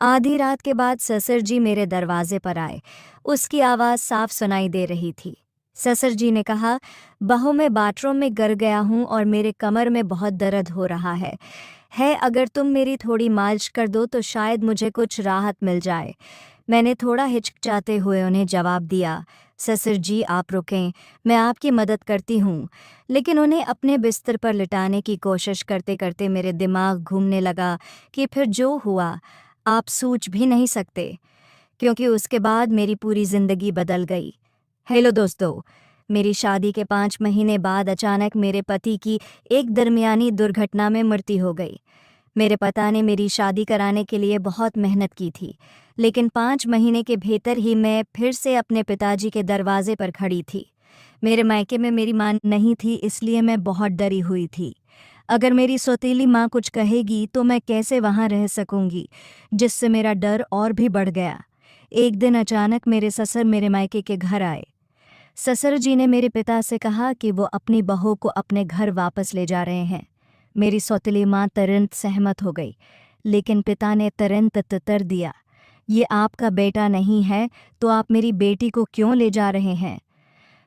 आधी रात के बाद ससुर जी मेरे दरवाजे पर आए। उसकी आवाज़ साफ सुनाई दे रही थी। ससुर जी ने कहा, बहू मैं बाथरूम में गिर गया हूँ और मेरे कमर में बहुत दर्द हो रहा है अगर तुम मेरी थोड़ी मालिश कर दो तो शायद मुझे कुछ राहत मिल जाए। मैंने थोड़ा हिचकिचाते हुए उन्हें जवाब दिया, ससुर जी आप रुकें, मैं आपकी मदद करती हूँ। लेकिन उन्हें अपने बिस्तर पर लिटाने की कोशिश करते करते मेरे दिमाग घूमने लगा कि फिर जो हुआ आप सोच भी नहीं सकते, क्योंकि उसके बाद मेरी पूरी ज़िंदगी बदल गई। हेलो दोस्तों, मेरी शादी के 5 महीने बाद अचानक मेरे पति की एक दरमियानी दुर्घटना में मृत्यु हो गई। मेरे पिता ने मेरी शादी कराने के लिए बहुत मेहनत की थी, लेकिन 5 महीने के भीतर ही मैं फिर से अपने पिताजी के दरवाजे पर खड़ी थी। मेरे मायके में मेरी माँ नहीं थी, इसलिए मैं बहुत डरी हुई थी। अगर मेरी सौतेली माँ कुछ कहेगी तो मैं कैसे वहाँ रह सकूंगी, जिससे मेरा डर और भी बढ़ गया। एक दिन अचानक मेरे ससुर मेरे मायके के घर आए। ससुर जी ने मेरे पिता से कहा कि वो अपनी बहू को अपने घर वापस ले जा रहे हैं। मेरी सौतेली माँ तुरंत सहमत हो गई, लेकिन पिता ने तुरंत तितर दिया, ये आपका बेटा नहीं है तो आप मेरी बेटी को क्यों ले जा रहे हैं।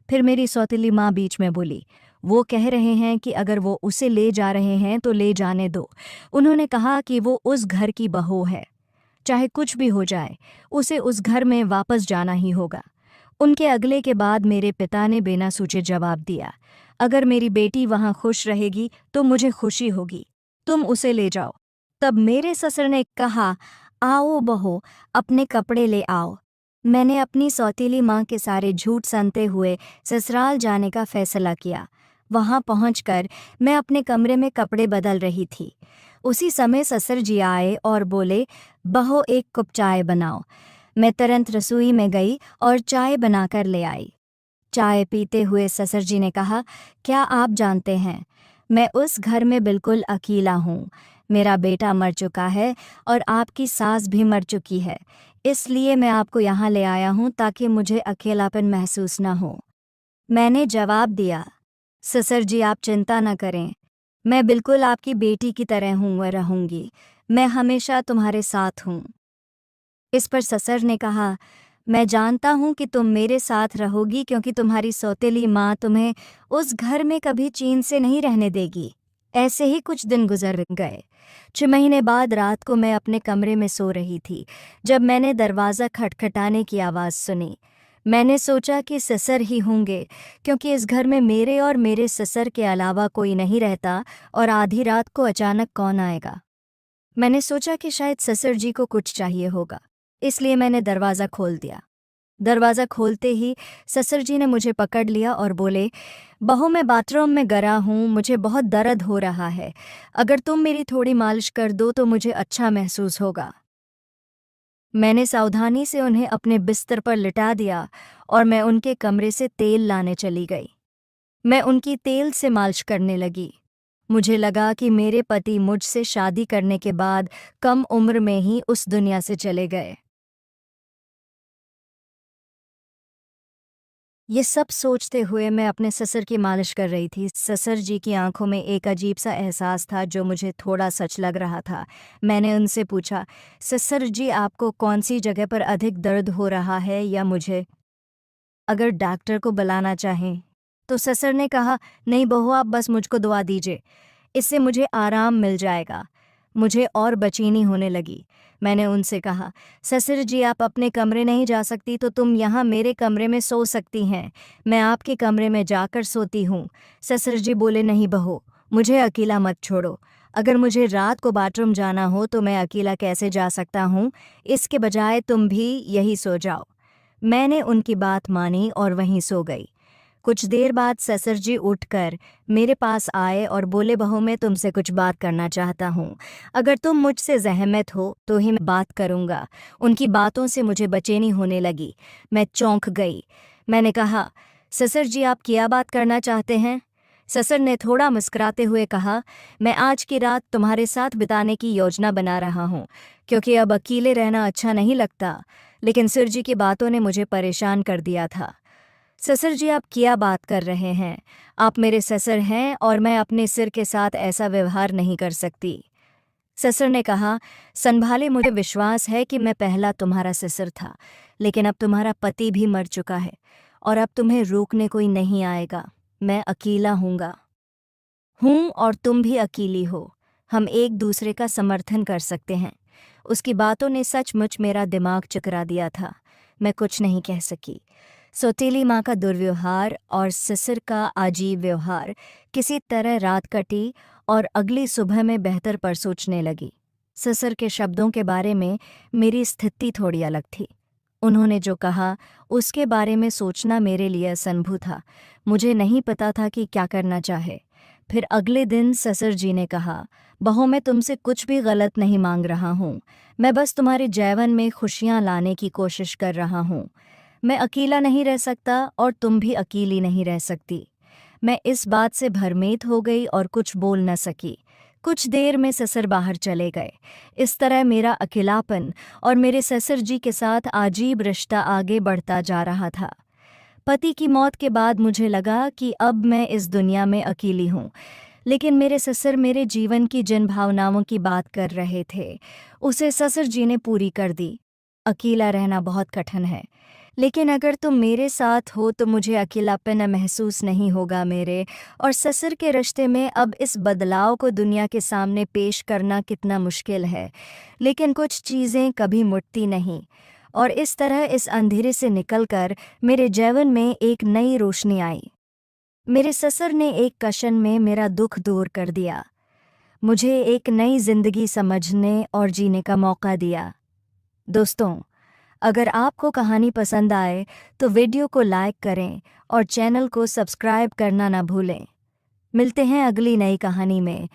फिर मेरी सौतेली माँ बीच में बोली, वो कह रहे हैं कि अगर वो उसे ले जा रहे हैं तो ले जाने दो। उन्होंने कहा कि वो उस घर की बहू है, चाहे कुछ भी हो जाए उसे उस घर में वापस जाना ही होगा। उनके अगले के बाद मेरे पिता ने बिना सोचे जवाब दिया, अगर मेरी बेटी वहाँ खुश रहेगी तो मुझे खुशी होगी, तुम उसे ले जाओ। तब मेरे ससुर ने कहा, आओ बहू, अपने कपड़े ले आओ। मैंने अपनी सौतीली माँ के सारे झूठ सुनते हुए ससुराल जाने का फैसला किया। वहाँ पहुँचकर मैं अपने कमरे में कपड़े बदल रही थी। उसी समय ससुर जी आए और बोले, बहू एक कप चाय बनाओ। मैं तुरंत रसोई में गई और चाय बनाकर ले आई। चाय पीते हुए ससुर जी ने कहा, क्या आप जानते हैं, मैं उस घर में बिल्कुल अकेला हूँ। मेरा बेटा मर चुका है और आपकी सास भी मर चुकी है, इसलिए मैं आपको यहाँ ले आया हूँ ताकि मुझे अकेलापन महसूस न हो। मैंने जवाब दिया, ससुर जी आप चिंता न करें, मैं बिल्कुल आपकी बेटी की तरह हूँ व रहूँगी। मैं हमेशा तुम्हारे साथ हूँ। इस पर ससुर ने कहा, मैं जानता हूँ कि तुम मेरे साथ रहोगी क्योंकि तुम्हारी सौतेली माँ तुम्हें उस घर में कभी चैन से नहीं रहने देगी। ऐसे ही कुछ दिन गुजर गए। 6 महीने बाद रात को मैं अपने कमरे में सो रही थी जब मैंने दरवाज़ा खटखटाने की आवाज़ सुनी। मैंने सोचा कि ससुर ही होंगे, क्योंकि इस घर में मेरे और मेरे ससुर के अलावा कोई नहीं रहता और आधी रात को अचानक कौन आएगा। मैंने सोचा कि शायद ससुर जी को कुछ चाहिए होगा, इसलिए मैंने दरवाज़ा खोल दिया। दरवाज़ा खोलते ही ससुर जी ने मुझे पकड़ लिया और बोले, बहू मैं बाथरूम में गिरा हूँ, मुझे बहुत दर्द हो रहा है, अगर तुम मेरी थोड़ी मालिश कर दो तो मुझे अच्छा महसूस होगा। मैंने सावधानी से उन्हें अपने बिस्तर पर लिटा दिया और मैं उनके कमरे से तेल लाने चली गई। मैं उनकी तेल से मालिश करने लगी। मुझे लगा कि मेरे पति मुझसे शादी करने के बाद कम उम्र में ही उस दुनिया से चले गए। ये सब सोचते हुए मैं अपने ससुर की मालिश कर रही थी। ससुर जी की आंखों में एक अजीब सा एहसास था जो मुझे थोड़ा सच लग रहा था। मैंने उनसे पूछा, ससुर जी आपको कौन सी जगह पर अधिक दर्द हो रहा है या मुझे अगर डॉक्टर को बुलाना चाहें? तो ससुर ने कहा, नहीं बहू आप बस मुझको दुआ दीजिए, इससे मुझे आराम मिल जाएगा। मुझे और बेचैनी होने लगी। मैंने उनसे कहा, ससुर जी आप अपने कमरे नहीं जा सकती तो तुम यहाँ मेरे कमरे में सो सकती हैं, मैं आपके कमरे में जाकर सोती हूँ। ससुर जी बोले, नहीं बहू, मुझे अकेला मत छोड़ो। अगर मुझे रात को बाथरूम जाना हो तो मैं अकेला कैसे जा सकता हूँ, इसके बजाय तुम भी यही सो जाओ। मैंने उनकी बात मानी और वहीं सो गई। कुछ देर बाद ससुर जी उठकर मेरे पास आए और बोले, बहू मैं तुमसे कुछ बात करना चाहता हूँ, अगर तुम मुझसे ज़हमत हो तो ही मैं बात करूँगा। उनकी बातों से मुझे बेचैनी होने लगी। मैं चौंक गई। मैंने कहा, ससुर जी आप क्या बात करना चाहते हैं? ससुर ने थोड़ा मुस्कुराते हुए कहा, मैं आज की रात तुम्हारे साथ बिताने की योजना बना रहा हूँ, क्योंकि अब अकेले रहना अच्छा नहीं लगता। लेकिन ससुर जी की बातों ने मुझे परेशान कर दिया था। ससुर जी आप क्या बात कर रहे हैं? आप मेरे ससुर हैं और मैं अपने सिर के साथ ऐसा व्यवहार नहीं कर सकती। ससुर ने कहा, संभाले, मुझे विश्वास है कि मैं पहला तुम्हारा ससुर था, लेकिन अब तुम्हारा पति भी मर चुका है और अब तुम्हें रोकने कोई नहीं आएगा। मैं अकेला हूँ और तुम भी अकेली हो। हम एक दूसरे का समर्थन कर सकते हैं। उसकी बातों ने सचमुच मेरा दिमाग चकरा दिया था। मैं कुछ नहीं कह सकी। सौतेली माँ का दुर्व्यवहार और ससुर का अजीब व्यवहार। किसी तरह रात कटी और अगली सुबह में बेहतर पर सोचने लगी। ससुर के शब्दों के बारे में मेरी स्थिति थोड़ी अलग थी। उन्होंने जो कहा उसके बारे में सोचना मेरे लिए असंभव था। मुझे नहीं पता था कि क्या करना चाहे। फिर अगले दिन ससुर जी ने कहा, बहू, मैं तुमसे कुछ भी गलत नहीं मांग रहा हूँ। मैं बस तुम्हारे जीवन में खुशियाँ लाने की कोशिश कर रहा हूँ। मैं अकेला नहीं रह सकता और तुम भी अकेली नहीं रह सकती। मैं इस बात से भ्रमित हो गई और कुछ बोल न सकी। कुछ देर में ससुर बाहर चले गए। इस तरह मेरा अकेलापन और मेरे ससुर जी के साथ अजीब रिश्ता आगे बढ़ता जा रहा था। पति की मौत के बाद मुझे लगा कि अब मैं इस दुनिया में अकेली हूँ, लेकिन मेरे ससुर मेरे जीवन की जिन भावनाओं की बात कर रहे थे उसे ससुर जी ने पूरी कर दी। अकेला रहना बहुत कठिन है, लेकिन अगर तुम मेरे साथ हो तो मुझे अकेलापन महसूस नहीं होगा। मेरे और ससुर के रिश्ते में अब इस बदलाव को दुनिया के सामने पेश करना कितना मुश्किल है, लेकिन कुछ चीज़ें कभी मुटती नहीं। और इस तरह इस अंधेरे से निकलकर मेरे जीवन में एक नई रोशनी आई। मेरे ससुर ने एक कशन में मेरा दुख दूर कर दिया, मुझे एक नई जिंदगी समझने और जीने का मौका दिया। दोस्तों, अगर आपको कहानी पसंद आए तो वीडियो को लाइक करें और चैनल को सब्सक्राइब करना ना भूलें। मिलते हैं अगली नई कहानी में।